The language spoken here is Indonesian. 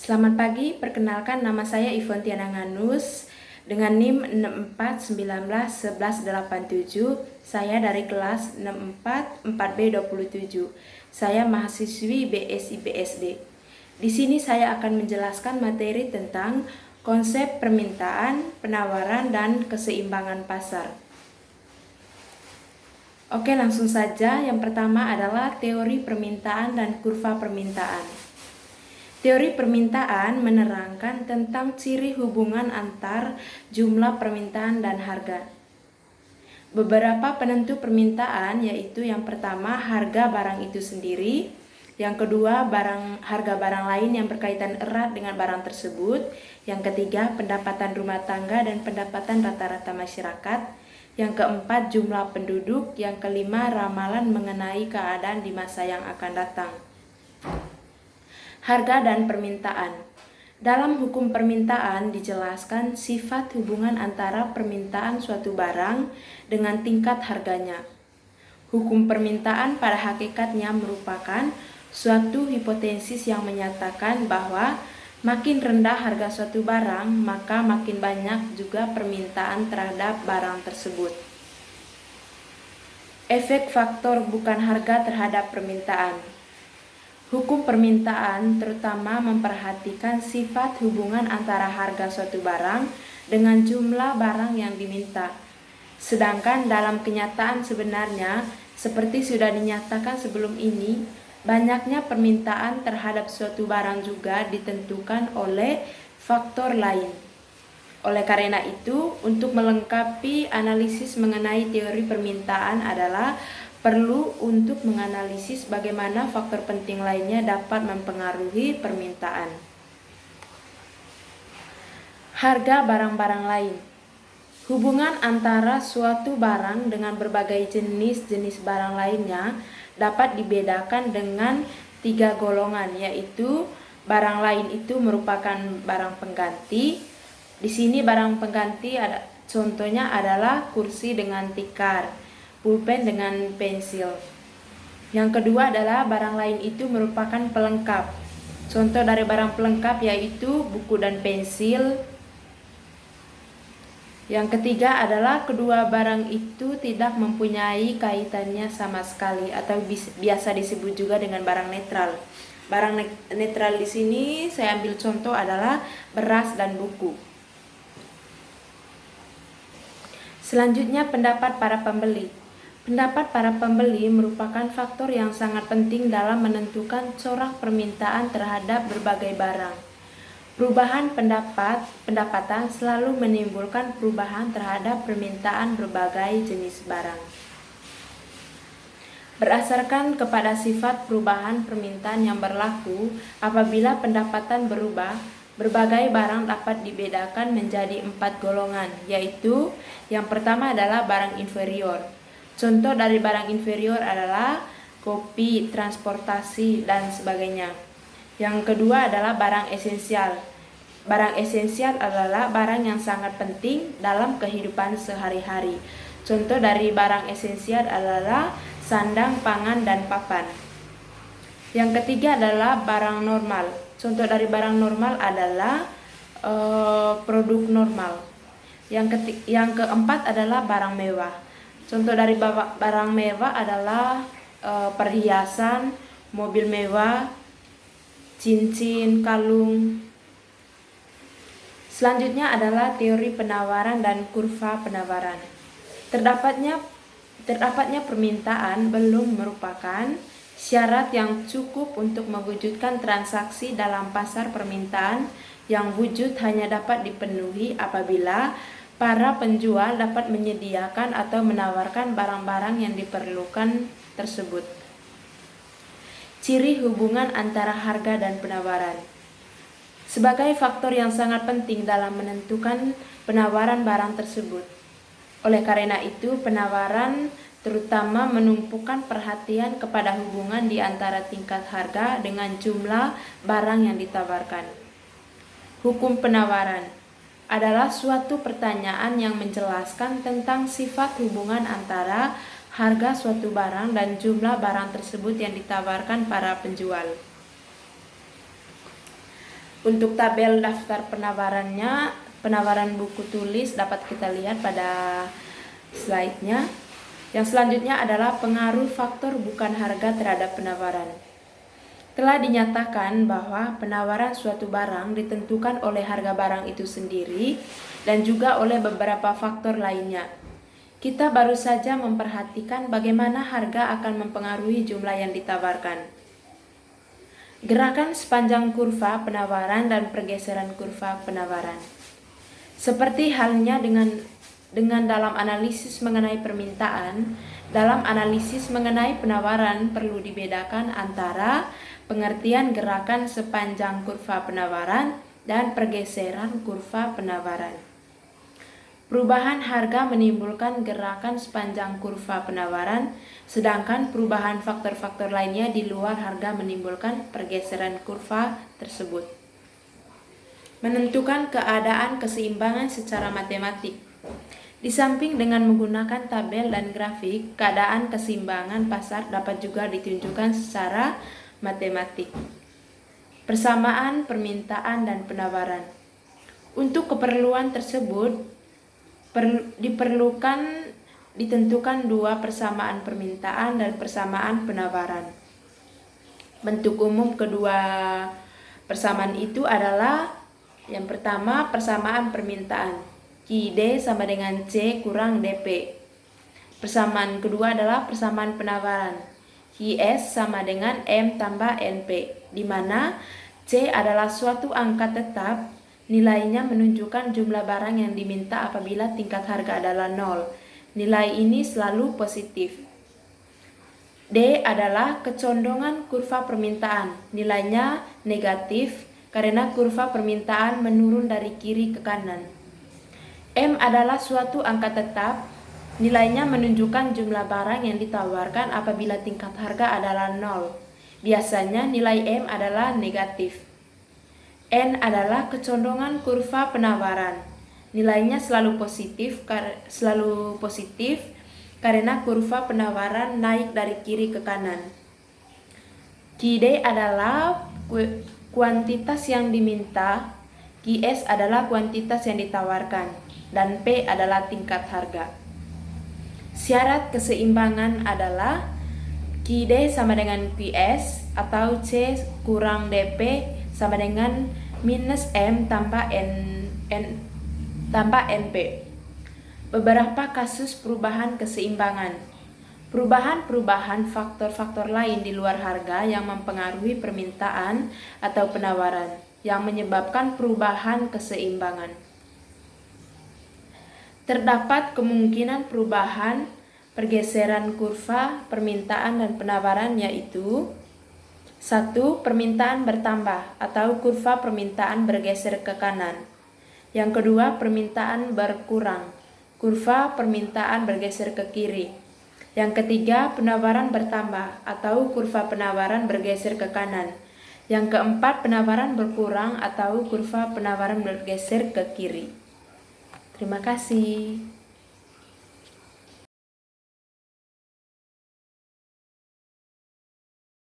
Selamat pagi, perkenalkan nama saya Ivon Tiana Nganus dengan NIM 64191187. Saya dari kelas 64 4B27. Saya mahasiswi BSI BSD. Di sini saya akan menjelaskan materi tentang konsep permintaan, penawaran, dan keseimbangan pasar. Oke, langsung saja. Yang pertama adalah teori permintaan dan kurva permintaan. Teori permintaan menerangkan tentang ciri hubungan antar jumlah permintaan dan harga. Beberapa penentu permintaan yaitu yang pertama harga barang itu sendiri, yang kedua harga barang lain yang berkaitan erat dengan barang tersebut, yang ketiga pendapatan rumah tangga dan pendapatan rata-rata masyarakat, yang keempat jumlah penduduk, yang kelima ramalan mengenai keadaan di masa yang akan datang. Harga dan permintaan. Dalam hukum permintaan dijelaskan sifat hubungan antara permintaan suatu barang dengan tingkat harganya. Hukum permintaan pada hakikatnya merupakan suatu hipotesis yang menyatakan bahwa makin rendah harga suatu barang, maka makin banyak juga permintaan terhadap barang tersebut. Efek faktor bukan harga terhadap permintaan. Hukum permintaan terutama memperhatikan sifat hubungan antara harga suatu barang dengan jumlah barang yang diminta. Sedangkan dalam kenyataan sebenarnya, seperti sudah dinyatakan sebelum ini, banyaknya permintaan terhadap suatu barang juga ditentukan oleh faktor lain. Oleh karena itu, untuk melengkapi analisis mengenai teori permintaan adalah perlu untuk menganalisis bagaimana faktor penting lainnya dapat mempengaruhi permintaan. Harga barang-barang lain. Hubungan antara suatu barang dengan berbagai jenis-jenis barang lainnya dapat dibedakan dengan 3 golongan, yaitu barang lain itu merupakan barang pengganti. Di sini barang pengganti contohnya adalah kursi dengan tikar, pulpen dengan pensil. Yang kedua adalah barang lain itu merupakan pelengkap. Contoh dari barang pelengkap yaitu buku dan pensil. Yang ketiga adalah kedua barang itu tidak mempunyai kaitannya sama sekali atau biasa disebut juga dengan barang netral. Barang netral di sini saya ambil contoh adalah beras dan buku. Selanjutnya pendapat para pembeli. Pendapat para pembeli merupakan faktor yang sangat penting dalam menentukan corak permintaan terhadap berbagai barang. Perubahan pendapatan selalu menimbulkan perubahan terhadap permintaan berbagai jenis barang. Berdasarkan kepada sifat perubahan permintaan yang berlaku, apabila pendapatan berubah, berbagai barang dapat dibedakan menjadi 4 golongan, yaitu yang pertama adalah barang inferior. Contoh dari barang inferior adalah kopi, transportasi, dan sebagainya. Yang kedua adalah barang esensial. Barang esensial adalah barang yang sangat penting dalam kehidupan sehari-hari. Contoh dari barang esensial adalah sandang, pangan, dan papan. Yang ketiga adalah barang normal. Contoh dari barang normal adalah produk normal. Yang keempat adalah barang mewah. Contoh dari barang mewah adalah perhiasan, mobil mewah, cincin, kalung. Selanjutnya adalah teori penawaran dan kurva penawaran. Terdapatnya permintaan belum merupakan syarat yang cukup untuk mewujudkan transaksi dalam pasar permintaan yang wujud hanya dapat dipenuhi apabila para penjual dapat menyediakan atau menawarkan barang-barang yang diperlukan tersebut. Ciri hubungan antara harga dan penawaran. Sebagai faktor yang sangat penting dalam menentukan penawaran barang tersebut. Oleh karena itu, penawaran terutama menumpukan perhatian kepada hubungan di antara tingkat harga dengan jumlah barang yang ditawarkan. Hukum penawaran adalah suatu pertanyaan yang menjelaskan tentang sifat hubungan antara harga suatu barang dan jumlah barang tersebut yang ditawarkan para penjual. Untuk tabel daftar penawarannya, penawaran buku tulis dapat kita lihat pada slide-nya. Yang selanjutnya adalah pengaruh faktor bukan harga terhadap penawaran. Telah dinyatakan bahwa penawaran suatu barang ditentukan oleh harga barang itu sendiri dan juga oleh beberapa faktor lainnya. Kita baru saja memperhatikan bagaimana harga akan mempengaruhi jumlah yang ditawarkan. Gerakan sepanjang kurva penawaran dan pergeseran kurva penawaran. Seperti halnya dengan dalam analisis mengenai permintaan, dalam analisis mengenai penawaran perlu dibedakan antara pengertian gerakan sepanjang kurva penawaran dan pergeseran kurva penawaran. Perubahan harga menimbulkan gerakan sepanjang kurva penawaran, sedangkan perubahan faktor-faktor lainnya di luar harga menimbulkan pergeseran kurva tersebut. Menentukan keadaan keseimbangan secara matematik. Di samping dengan menggunakan tabel dan grafik, keadaan keseimbangan pasar dapat juga ditunjukkan secara matematik. Persamaan permintaan dan penawaran. Untuk keperluan tersebut, ditentukan dua persamaan permintaan dan persamaan penawaran. Bentuk umum kedua persamaan itu adalah yang pertama persamaan permintaan. QD sama dengan C kurang DP. Persamaan kedua adalah persamaan penawaran. QS sama dengan M tambah NP, di mana C adalah suatu angka tetap, nilainya menunjukkan jumlah barang yang diminta apabila tingkat harga adalah 0. Nilai ini selalu positif. D adalah kecondongan kurva permintaan, nilainya negatif karena kurva permintaan menurun dari kiri ke kanan. M adalah suatu angka tetap, nilainya menunjukkan jumlah barang yang ditawarkan apabila tingkat harga adalah 0. Biasanya nilai M adalah negatif. N adalah kecondongan kurva penawaran, nilainya selalu positif karena kurva penawaran naik dari kiri ke kanan. QD adalah kuantitas yang diminta, QS adalah kuantitas yang ditawarkan, dan P adalah tingkat harga. Syarat keseimbangan adalah QD sama dengan QS atau C kurang DP sama dengan minus M tambah NP. Beberapa kasus perubahan keseimbangan. Perubahan faktor-faktor lain di luar harga yang mempengaruhi permintaan atau penawaran yang menyebabkan perubahan keseimbangan. Terdapat kemungkinan perubahan pergeseran kurva permintaan dan penawaran, yaitu 1. Permintaan bertambah atau kurva permintaan bergeser ke kanan. Yang kedua, permintaan berkurang, kurva permintaan bergeser ke kiri. Yang ketiga, penawaran bertambah atau kurva penawaran bergeser ke kanan. Yang keempat, penawaran berkurang atau kurva penawaran bergeser ke kiri. Terima kasih.